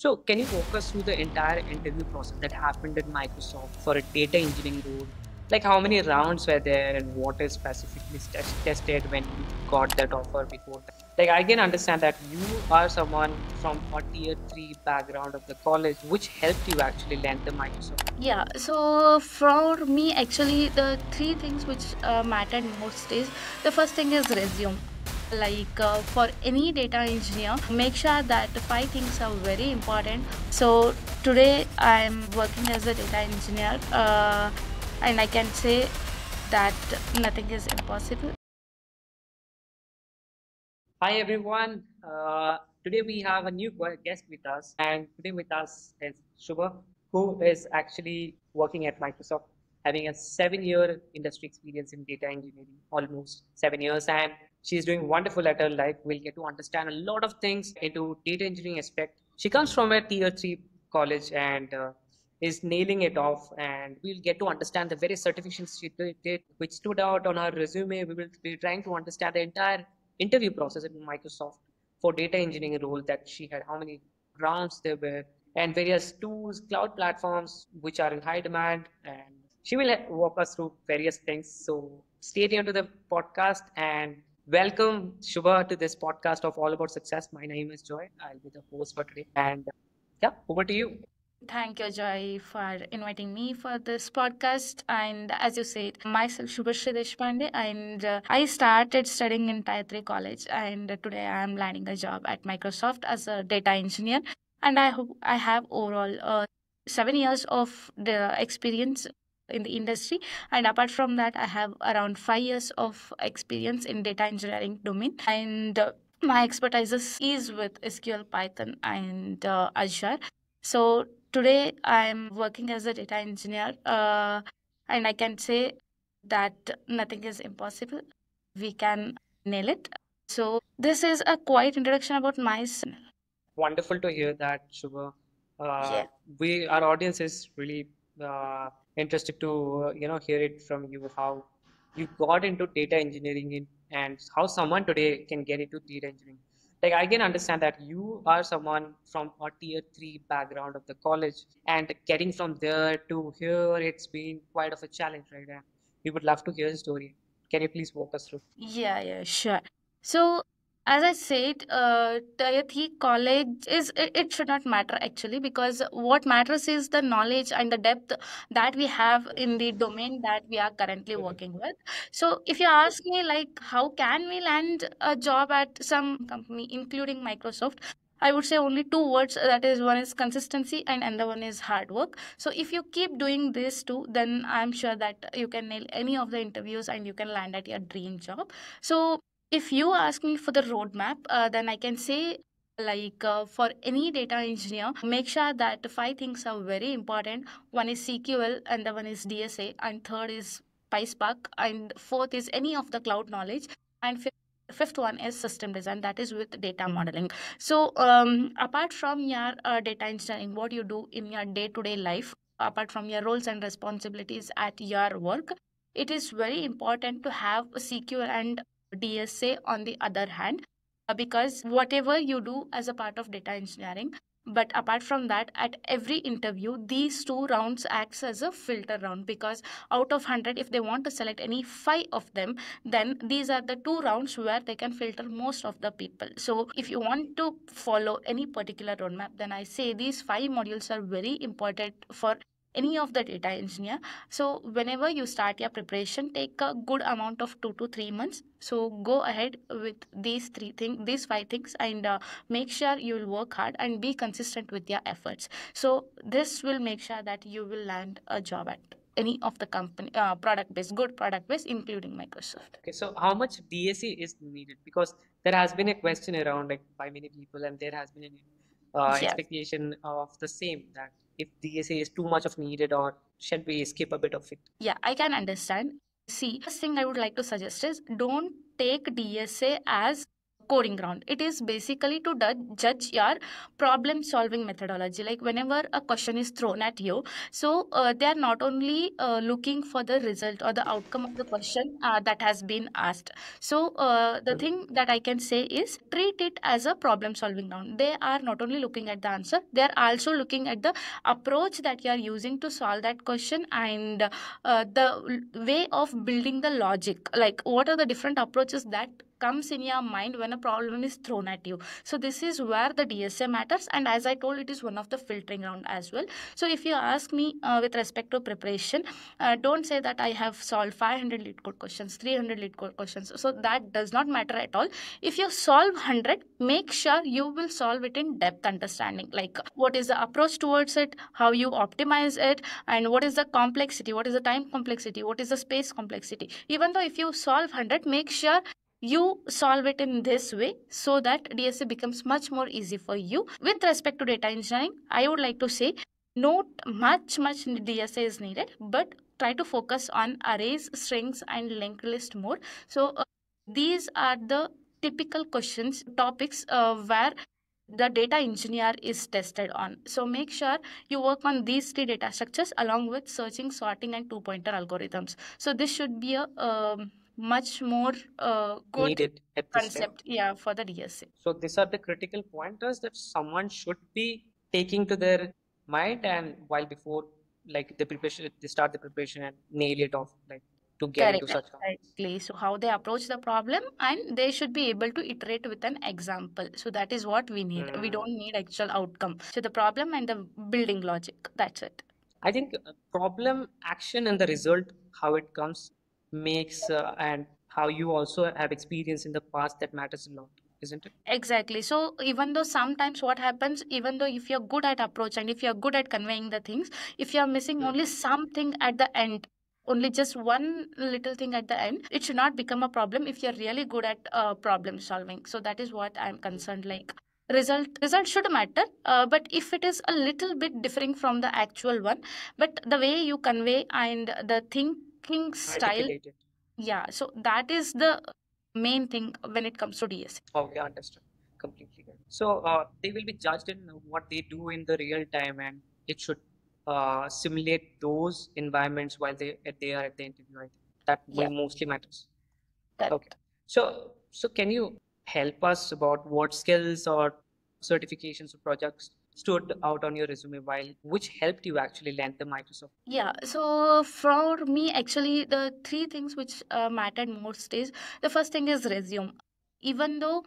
So, can you walk us through the entire interview process that happened at Microsoft for a data engineering role? Like, how many rounds were there, and what is specifically tested when you got that offer before that? Like, I can understand that you are someone from a tier three background of the college, which helped you actually land the Microsoft. Yeah, so for me, actually, the three things which mattered most is the first thing is resume. For any data engineer, make sure that the five things are very important. So today I'm working as a data engineer, and I can say that nothing is impossible. Hi everyone. Today we have a new guest with us, and today with us is Shubha, who is actually working at Microsoft, having a 7-year industry experience in data engineering, almost 7 years, and she's doing wonderful at her life. We'll get to understand a lot of things into data engineering aspect. She comes from a tier three college and is nailing it off, and we'll get to understand the various certifications she did, which stood out on her resume. We will be trying to understand the entire interview process in Microsoft for data engineering role that she had, how many rounds there were, and various tools, cloud platforms which are in high demand. And she will walk us through various things. So stay tuned to the podcast and welcome Shubha to this podcast of All About Success. My name is Joy. I'll be the host for today. And yeah, over to you. Thank you, Joy, for inviting me for this podcast. And as you said, myself, Shubhashri Deshpande, and I started studying in Tier 3 college. And today I am landing a job at Microsoft as a data engineer. And I hope I have overall 7 years of the experience in the industry. And apart from that, I have around 5 years of experience in data engineering domain. And my expertise is with SQL, Python, and Azure. So today I'm working as a data engineer, and I can say that nothing is impossible. We can nail it. So this is a quiet introduction about myself. Wonderful to hear that, Shubha. Uh, Yeah. we our audience is really interested to hear it from you how you got into data engineering and how someone today can get into data engineering. Like I can understand that you are someone from a tier three background of the college, and getting from there to here, it's been quite of a challenge, right? And we would love to hear the story. Can you please walk us through? Yeah, sure. So, as I said, Tier 3 college it should not matter actually, because what matters is the knowledge and the depth that we have in the domain that we are currently working with. So, if you ask me, like, how can we land a job at some company, including Microsoft? I would say only two words, that is, one is consistency and another one is hard work. So if you keep doing this too, then I'm sure that you can nail any of the interviews and you can land at your dream job. So if you ask me for the roadmap, then I can say, for any data engineer, make sure that the five things are very important. One is SQL, and the one is DSA, and third is PySpark, and fourth is any of the cloud knowledge, and fifth one is system design, that is with data modeling. So apart from your data engineering, what you do in your day-to-day life, apart from your roles and responsibilities at your work, it is very important to have a CQ and DSA on the other hand, because whatever you do as a part of data engineering, but apart from that, at every interview, these two rounds acts as a filter round, because out of 100, if they want to select any five of them, then these are the two rounds where they can filter most of the people. So if you want to follow any particular roadmap, then I say these five modules are very important for any of the data engineer. So whenever you start your preparation, take a good amount of 2 to 3 months. So go ahead with these five things, and make sure you will work hard and be consistent with your efforts. So this will make sure that you will land a job at any of the company product based good product based, including Microsoft. Okay, so how much DSA is needed? Because there has been a question around like by many people, and there has been an Yeah. expectation of the same that if DSA is too much of needed, or should we skip a bit of it? Yeah, I can understand. See, first thing I would like to suggest is don't take DSA as scoring round. It is basically to judge your problem solving methodology. Like whenever a question is thrown at you, so they are not only looking for the result or the outcome of the question that has been asked. So the thing that I can say is treat it as a problem solving round. They are not only looking at the answer, they are also looking at the approach that you are using to solve that question, and the way of building the logic, like what are the different approaches that comes in your mind when a problem is thrown at you. So this is where the DSA matters, and as I told, it is one of the filtering round as well. So if you ask me with respect to preparation, don't say that I have solved 500 lead code questions, 300 lead code questions. So that does not matter at all. If you solve 100, make sure you will solve it in depth understanding, like what is the approach towards it, how you optimize it, and what is the complexity, what is the time complexity, what is the space complexity. Even though if you solve 100, make sure you solve it in this way so that DSA becomes much more easy for you. With respect to data engineering, I would like to say not much DSA is needed, but try to focus on arrays, strings, and linked list more. So these are the typical questions topics where the data engineer is tested on. So make sure you work on these three data structures along with searching, sorting, and two pointer algorithms. So this should be a much more good Needed at this time. concept, yeah, for the DSA. So these are the critical pointers that someone should be taking to their mind, and while before like the preparation, they start the preparation and nail it off, like to get into Correct. such companies. Exactly. So how they approach the problem, and they should be able to iterate with an example. So that is what we need. We don't need actual outcome. So the problem and the building logic. That's it. I think problem, action, and the result, how it comes, makes and how you also have experience in the past that matters a lot, isn't it? Exactly. So even though sometimes what happens, even though if you're good at approach and if you're good at conveying the things, if you're missing only something at the end, only just one little thing at the end, it should not become a problem if you're really good at problem solving. So that is what I'm concerned. Like result should matter, but if it is a little bit differing from the actual one, but the way you convey and the thinking style, Articulate it. yeah. So that is the main thing when it comes to DSA. Okay, understood. Completely. So they will be judged in what they do in the real time, and it should simulate those environments while they are at the interview. I think that Yeah, mostly matters. that. Okay. So can you help us about what skills or certifications or projects stood out on your resume while which helped you actually land the Microsoft? Yeah, so for me, actually, the three things which mattered most is the first thing is resume. Even though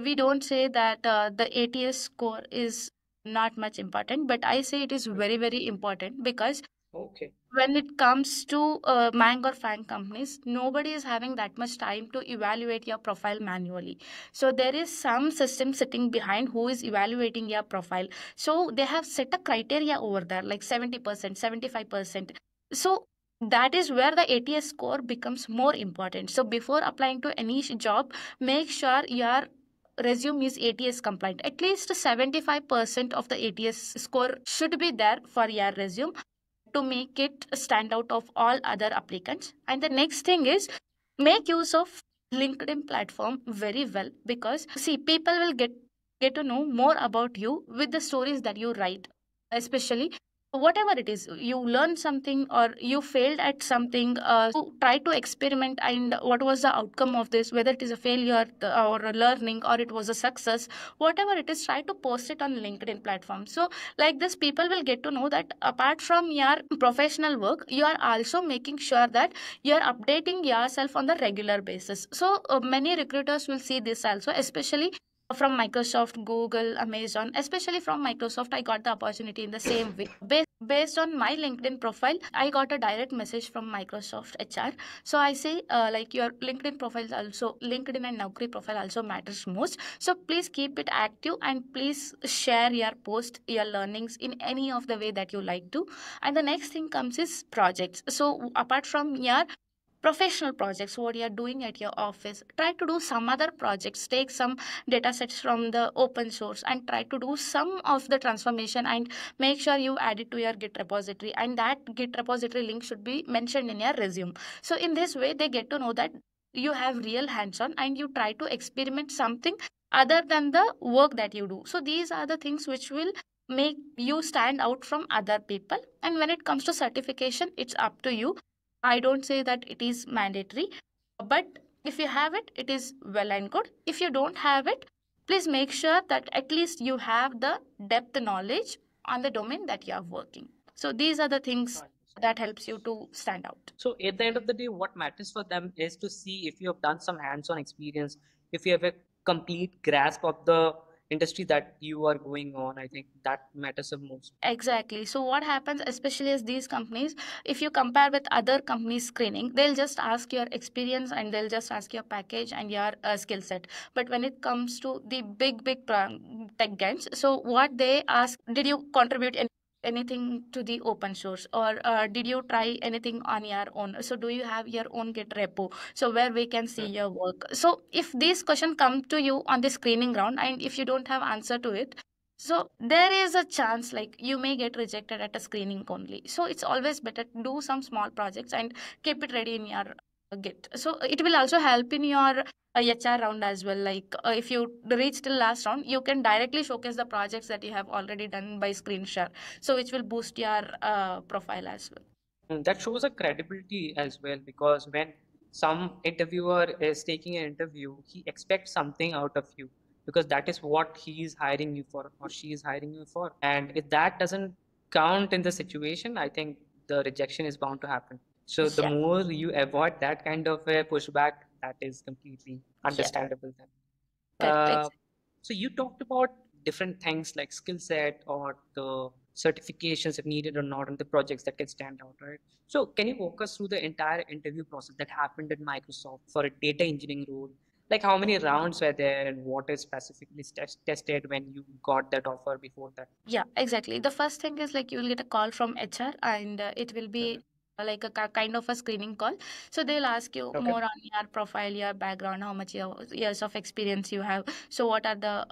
we don't say that the ATS score is not much important, but I say it is very, very important because Okay. when it comes to Mang or Fang companies, nobody is having that much time to evaluate your profile manually. So there is some system sitting behind who is evaluating your profile. So they have set a criteria over there, like 70%, 75%. So that is where the ATS score becomes more important. So before applying to any job, make sure your resume is ATS compliant. At least 75% of the ATS score should be there for your resume to make it stand out of all other applicants. And the next thing is make use of LinkedIn platform very well, because see, people will get to know more about you with the stories that you write, especially whatever it is, you learn something or you failed at something, you try to experiment, and what was the outcome of this, whether it is a failure or a learning or it was a success, whatever it is, try to post it on LinkedIn platform. So like this, people will get to know that apart from your professional work, you are also making sure that you are updating yourself on the regular basis. So many recruiters will see this also, especially from Microsoft, Google, Amazon. Especially from Microsoft, I got the opportunity in the same way. Based on my LinkedIn profile, I got a direct message from Microsoft HR. So I say, like your LinkedIn profile also, LinkedIn and Naukri profile also matters most. So please keep it active and please share your post, your learnings in any of the way that you like to. And the next thing comes is projects. So apart from your professional projects, what you're doing at your office, try to do some other projects, take some data sets from the open source and try to do some of the transformation, and make sure you add it to your Git repository, and that Git repository link should be mentioned in your resume. So in this way, they get to know that you have real hands on and you try to experiment something other than the work that you do. So these are the things which will make you stand out from other people. And when it comes to certification, it's up to you. I don't say that it is mandatory, but if you have it, it is well and good. If you don't have it, please make sure that at least you have the depth knowledge on the domain that you are working. So these are the things that helps you to stand out. So at the end of the day, what matters for them is to see if you have done some hands-on experience, if you have a complete grasp of the industry that you are going on. I think that matters the most. Exactly. So what happens, especially as these companies, if you compare with other companies screening, they'll just ask your experience and they'll just ask your package and your skill set. But when it comes to the tech giants, so what they ask, did you contribute anything to the open source, or did you try anything on your own? So do you have your own Git repo? So where we can see your work. So if these questions come to you on the screening round and if you don't have answer to it, so there is a chance like you may get rejected at a screening only. So it's always better to do some small projects and keep it ready in your Git. So it will also help in your HR round as well. Like if you reach till last round, you can directly showcase the projects that you have already done by screen share. So which will boost your profile as well. That shows a credibility as well, because when some interviewer is taking an interview, he expects something out of you, because that is what he is hiring you for or she is hiring you for. And if that doesn't count in the situation, I think the rejection is bound to happen. So the Yeah, more you avoid that kind of a pushback, that is completely yeah, understandable then. correct. Uh, so you talked about different things like skill set or the certifications if needed or not, and the projects that can stand out, right? So can you walk us through the entire interview process that happened at Microsoft for a data engineering role? Like how many rounds were there and what is specifically tested when you got that offer before that? Yeah, exactly. The first thing is like you will get a call from HR and it will be like a kind of a screening call. So they'll ask you Okay. more on your profile, your background, how much years of experience you have. So what are the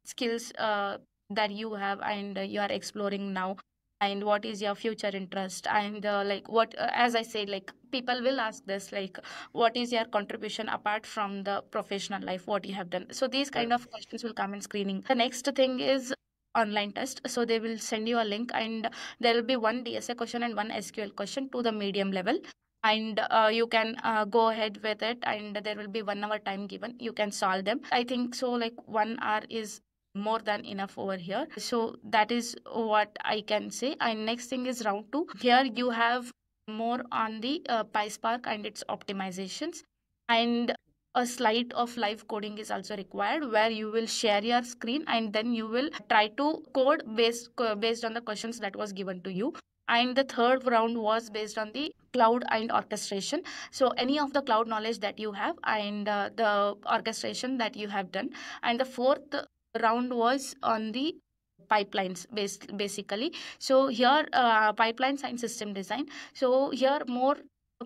skills that you have and you are exploring now, and what is your future interest, and like what as I said, like people will ask this like what is your contribution apart from the professional life, what you have done. So these kind of questions will come in screening. The next thing is online test. So they will send you a link and there will be one DSA question and one SQL question to the medium level, and you can go ahead with it, and there will be 1 hour time given, you can solve them. I think so like 1 hour is more than enough over here. So that is what I can say. And next thing is round 2. Here you have more on the PySpark and its optimizations, and a slide of live coding is also required where you will share your screen and then you will try to code based on the questions that was given to you. And the third round was based on the cloud and orchestration. So any of the cloud knowledge that you have and the orchestration that you have done. And the fourth round was on the pipelines basically. So here pipelines and system design. So here more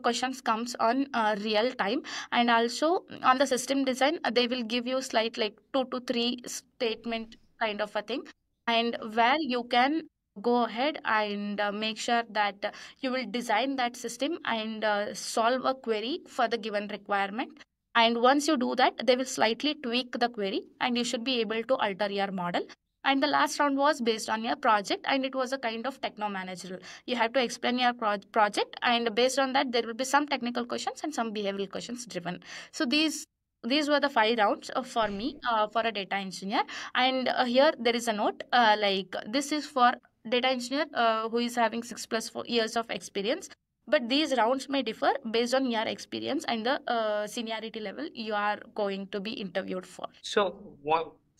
questions comes on real time, and also on the system design they will give you slight like 2 to 3 statement kind of a thing, and where you can go ahead and make sure that you will design that system and solve a query for the given requirement. And once you do that, they will slightly tweak the query and you should be able to alter your model. And the last round was based on your project and it was a kind of techno managerial. You have to explain your project, and based on that there will be some technical questions and some behavioral questions driven. So these were the 5 rounds for me for a data engineer. And here there is a note like this is for data engineer who is having 6 plus 4 years of experience, but these rounds may differ based on your experience and the seniority level you are going to be interviewed for. So,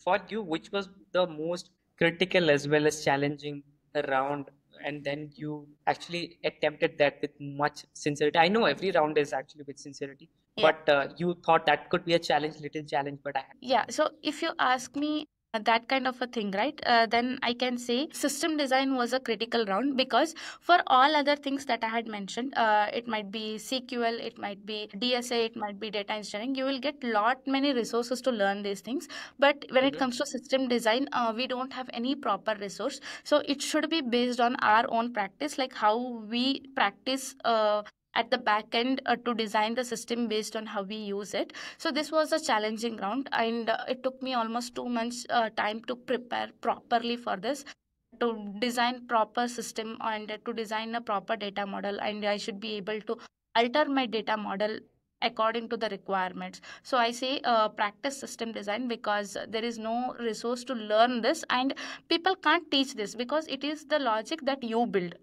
for you, which was the most critical as well as challenging round? And then you actually attempted that with much sincerity. I know every round is actually with sincerity, Yeah. but you thought that could be a challenge, little challenge, but I. Yeah, so if you ask me that kind of a thing, right, then I can say system design was a critical round because for all other things that I had mentioned, it might be SQL, it might be DSA, it might be data engineering, you will get lot many resources to learn these things. But when it comes to system design, we don't have any proper resource. So it should be based on our own practice, like how we practice. at the back end to design the system based on how we use it. So this was a challenging round, and it took me almost 2 months time to prepare properly for this, to design proper system and to design a proper data model, and I should be able to alter my data model according to the requirements. So I say practice system design, because there is no resource to learn this, and people can't teach this because it is the logic that you build.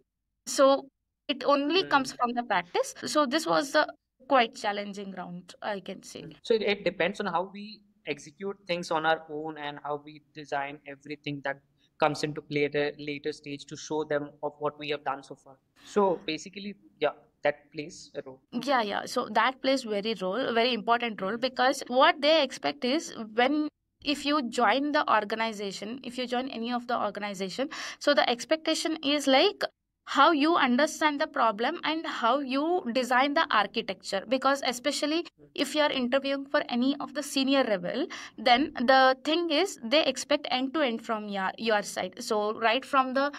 So it only comes from the practice. So this was the quite challenging round, I can say. So it depends on how we execute things on our own and how we design everything that comes into play at a later stage to show them of what we have done so far. So basically, yeah, that plays a role. Yeah. So that plays very important role, because what they expect is, when if you join the organization, if you join any of the organization, so the expectation is like how you understand the problem and how you design the architecture. Because especially if you are interviewing for any of the senior level, then the thing is they expect end to end from your side. So right from the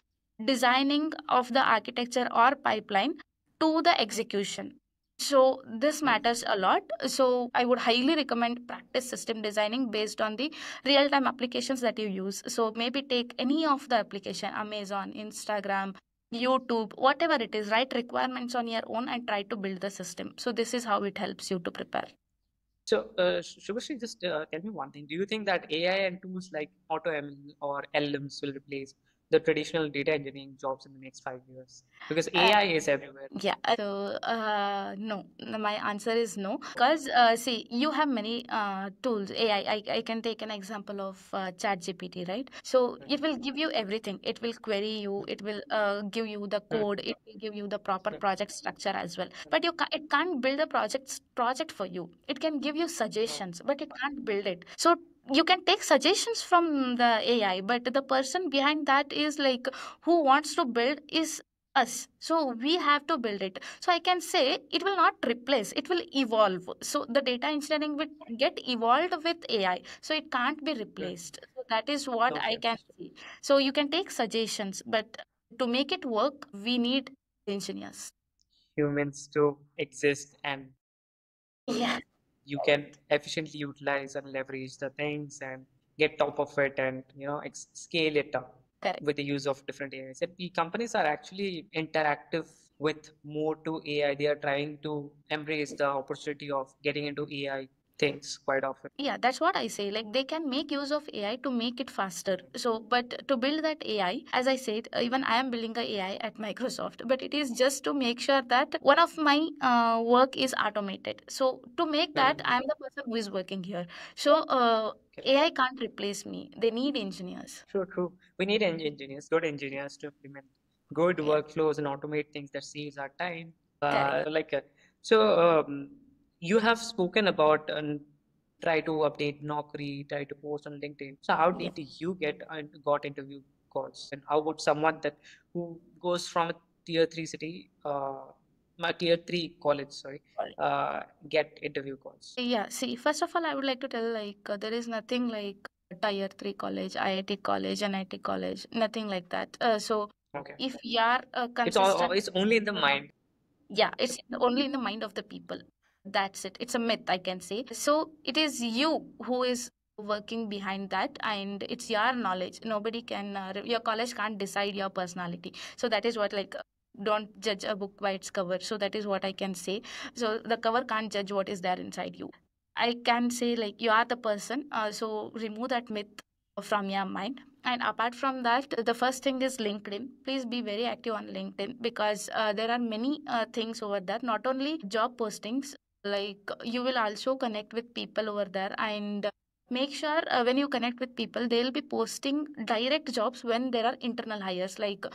designing of the architecture or pipeline to the execution. So this matters a lot. So I would highly recommend practice system designing based on the real time applications that you use. So maybe take any of the application, Amazon, Instagram, YouTube, whatever it is, write requirements on your own and try to build the system. So this is how it helps you to prepare. So, Shubhashri, just tell me one thing. Do you think that AI and tools like AutoML or LLMs will replace the traditional data engineering jobs in the next 5 years? Because AI is everywhere. Yeah. So, no. My answer is no. Because, see, you have many tools. AI, I can take an example of ChatGPT, right? So, it will give you everything. It will query you. It will give you the code. It will give you the proper project structure as well. But it can't build a project for you. It can give you suggestions, but it can't build it. So, you can take suggestions from the AI, but the person behind that is like, who wants to build is us. So we have to build it. So I can say it will not replace, it will evolve. So the data engineering will get evolved with AI. So it can't be replaced. So that is what I Okay. can see. So you can take suggestions, but to make it work, we need engineers. Humans to exist and Yeah, you can efficiently utilize and leverage the things and get top of it and scale it up correct. with the use of different AIs. And the companies are actually interactive with more to AI. They are trying to embrace the opportunity of getting into AI things quite often. Yeah, that's what I say. Like, they can make use of AI to make it faster. So, but to build that AI, as I said, even I am building a AI at Microsoft, but it is just to make sure that one of my work is automated. So, to make that, I am the person who is working here. So, AI can't replace me. They need engineers. True, true. We need engineers, good engineers to implement good Yeah, workflows and automate things that saves our time. correct. Like so, you have spoken about try to update Naukri, try to post on LinkedIn. So how Yeah. did you get got interview calls, and how would someone that who goes from a tier three city, my tier three college, sorry, get interview calls? Yeah, see, first of all, I would like to tell, like, there is nothing like tier 3 college, IIT college, NIT college, nothing like that. So Okay, if you are it's all consistent, it's only in the mind. yeah, it's only in the mind of the people. That's it. It's a myth, I can say. So it is you who is working behind that, and it's your knowledge. Nobody can, your college can't decide your personality. So that is what, like, don't judge a book by its cover. So that is what I can say. So the cover can't judge what is there inside you. I can say, like, you are the person. So remove that myth from your mind. And apart from that, the first thing is LinkedIn. Please be very active on LinkedIn, because there are many things over there, not only job postings, like, you will also connect with people over there. And make sure when you connect with people, they'll be posting direct jobs when there are internal hires. Like,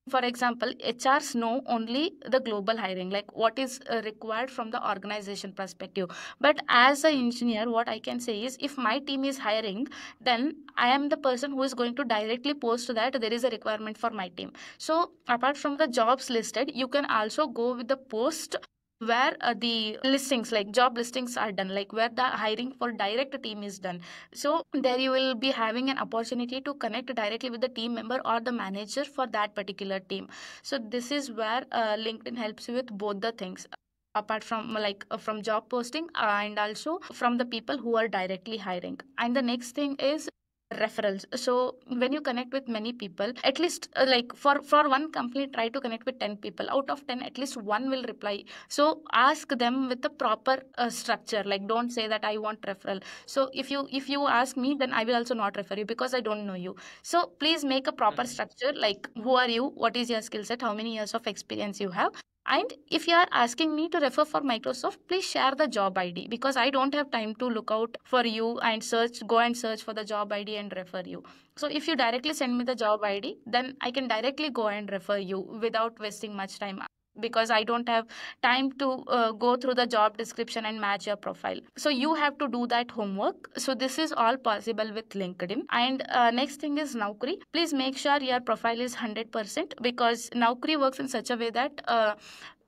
for example, HRs know only the global hiring, like what is required from the organization perspective. But as an engineer, what I can say is, if my team is hiring, then I am the person who is going to directly post that there is a requirement for my team. So apart from the jobs listed, you can also go with the post where the listings, like job listings, are done, like where the hiring for direct team is done. So there you will be having an opportunity to connect directly with the team member or the manager for that particular team. So this is where LinkedIn helps you with both the things. apart from from job posting, and also from the people who are directly hiring. And the next thing is referrals. So when you connect with many people, at least like for one company, try to connect with 10 people. Out of 10, at least one will reply. So ask them with the proper structure. Like, don't say that I want referral. So if you ask me, then I will also not refer you because I don't know you. So please make a proper structure, like who are you, what is your skill set, how many years of experience you have. And if you are asking me to refer for Microsoft, please share the job ID, because I don't have time to look out for you and go and search for the job ID and refer you. So if you directly send me the job ID, then I can directly go and refer you without wasting much time, because I don't have time to go through the job description and match your profile. So you have to do that homework. So this is all possible with LinkedIn. And next thing is Naukri. Please make sure your profile is 100%, because Naukri works in such a way that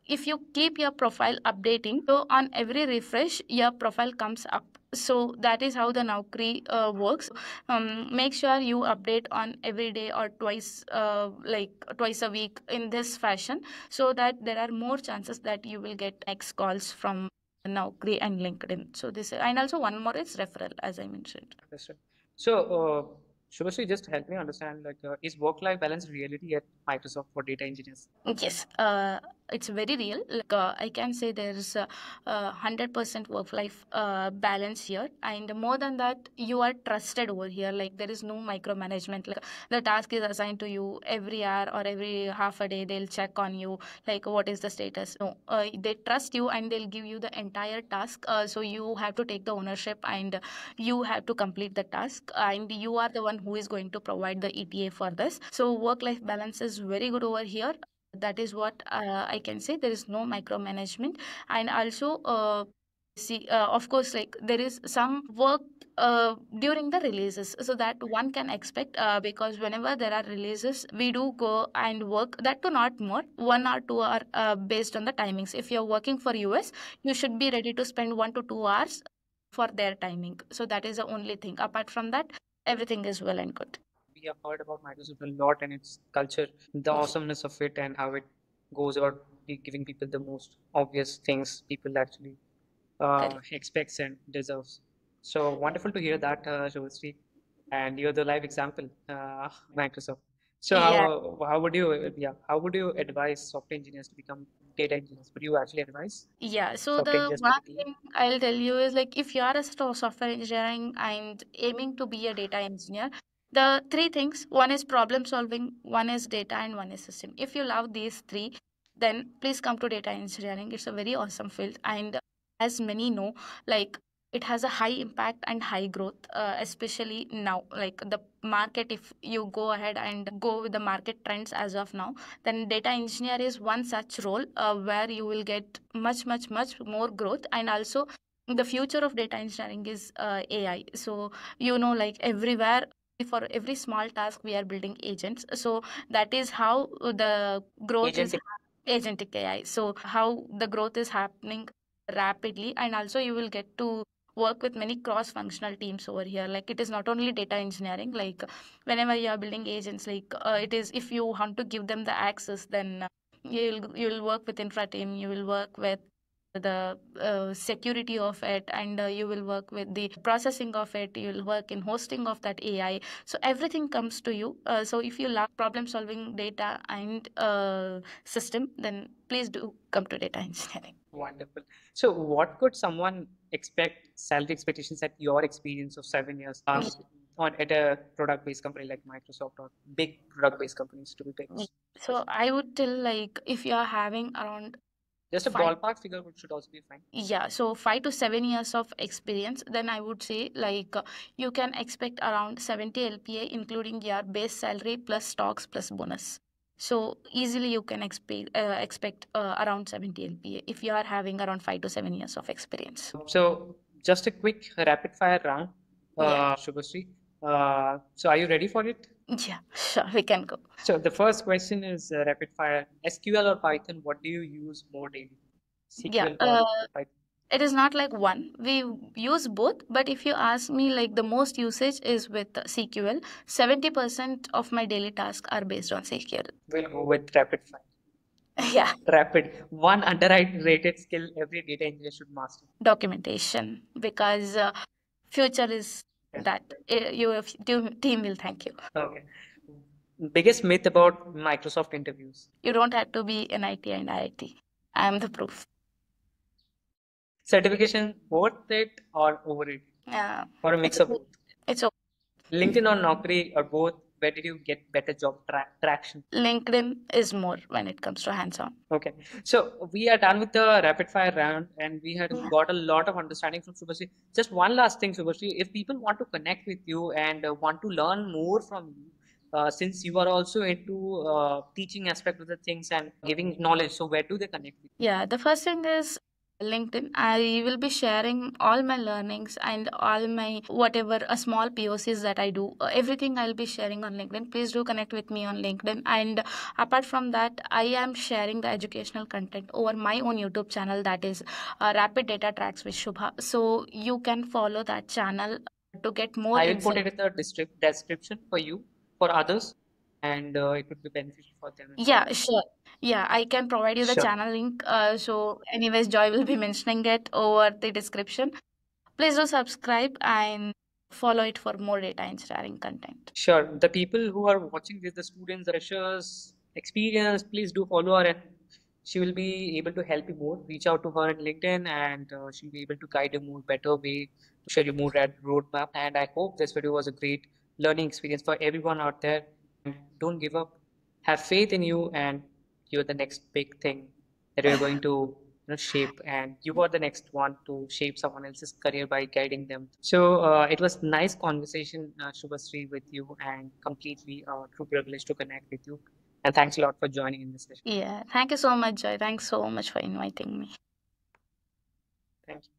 if you keep your profile updating, so on every refresh your profile comes up. So that is how the Naukri works. Make sure you update on every day or twice, like twice a week in this fashion, so that there are more chances that you will get next calls from Naukri and LinkedIn. So this, and also one more is referral, as I mentioned. Understood. So, Shubhashree, just help me understand, like, is work-life balance reality at Microsoft for data engineers? Yes, it's very real. Like, I can say there's 100% work-life balance here, and more than that, you are trusted over here. Like, there is no micromanagement. Like, the task is assigned to you every hour or every half a day. They'll check on you, like what is the status. No, they trust you and they'll give you the entire task. So you have to take the ownership and you have to complete the task, and you are the one who is going to provide the ETA for this. So work-life balance is very good over here. That is what I can say. There is no micromanagement. And also of course, like there is some work during the releases, so that one can expect, because whenever there are releases, we do go and work, that to not more 1 or 2 hour, based on the timings. If you're working for US, you should be ready to spend 1 to 2 hours for their timing. So that is the only thing. Apart from that, everything is well and good. We have heard about Microsoft a lot and its culture, the awesomeness of it, and how it goes about giving people the most obvious things people actually Correct. expects and deserves. So wonderful to hear that, Shubhashree, and you're the live example, Microsoft. So Yeah. how would you how would you advise software engineers to become data engineers? Would you actually advise Yeah, so software the engineers to one the team? thing I'll tell you is, like, if you are a software engineering and aiming to be a data engineer, the three things: one is problem solving, one is data, and one is system. If you love these three, then please come to data engineering. It's a very awesome field, and as many know, like, it has a high impact and high growth, especially now. Like the market, if you go ahead and go with the market trends as of now, then data engineer is one such role where you will get much more growth. And also, the future of data engineering is AI. So like everywhere, for every small task we are building agents. So that is how the growth is Agentic. agentic AI. So how the growth is happening rapidly. And also you will get to work with many cross functional teams over here. Like, it is not only data engineering. Like, whenever you are building agents, like it is, if you want to give them the access, then you'll work with infra team, you will work with the security of it, and you will work with the processing of it, you will work in hosting of that AI. So everything comes to you. So if you love problem solving, data, and system, then please do come to data engineering. Wonderful. So, what could someone expect salary expectations at your experience of 7 years on at a product-based company like Microsoft or big product-based companies to take? So I would tell, like, if you are having around Just a five, ballpark figure should also be fine. yeah, so 5 to 7 years of experience, then I would say, like, you can expect around 70 LPA, including your base salary plus stocks plus bonus. So easily you can expect around 70 LPA if you are having around 5 to 7 years of experience. So, just a quick rapid fire round, Yeah. Shubhashree. So, are you ready for it? Yeah, sure, we can go. So, the first question is rapid fire: SQL or Python? What do you use more daily? Yeah. SQL or Python? It is not like one. We use both, but if you ask me, like, the most usage is with CQL. 70% of my daily tasks are based on CQL. We'll go with rapid fire. Yeah, Rapid. One underrated skill every data engineer should master. documentation, because future is Yeah. that your team will thank you. Okay. Biggest myth about Microsoft interviews. You don't have to be an IT and IIT. I am the proof. Certification worth it or overrated? Yeah, Or a it's mix of both? it's okay. LinkedIn or Naukri or both? Where did you get better job traction? LinkedIn is more when it comes to hands-on. Okay, so we are done with the rapid fire round, and we had got a lot of understanding from Subhasri. Just one last thing, Subhasri, if people want to connect with you and want to learn more from you, since you are also into teaching aspect of the things and giving knowledge, so where do they connect with you? Yeah, the first thing is LinkedIn. I will be sharing all my learnings and all my whatever small POCs that I do. Everything I'll be sharing on LinkedIn. Please do connect with me on LinkedIn. And apart from that, I am sharing the educational content over my own YouTube channel, that is Rapid Data Tracks with Shubha. So you can follow that channel to get more I will put insight. it in the description for you, for others, and it would be beneficial for them as well. Yeah, sure. Yeah, I can provide you the Sure. channel link. So, anyways, Joy will be mentioning it over the description. Please do subscribe and follow it for more data engineering content. Sure. The people who are watching this, the students, the freshers, experienced, please do follow her, and she will be able to help you more. Reach out to her on LinkedIn, and she'll be able to guide you more better way to share you more roadmap. And I hope this video was a great learning experience for everyone out there. Don't give up. Have faith in you, and you're the next big thing that you're going to shape, and you are the next one to shape someone else's career by guiding them. So it was nice conversation, Shubhasri, with you, and completely true privilege to connect with you. And thanks a lot for joining in this session. Yeah, thank you so much, Joy. Thanks so much for inviting me. Thank you.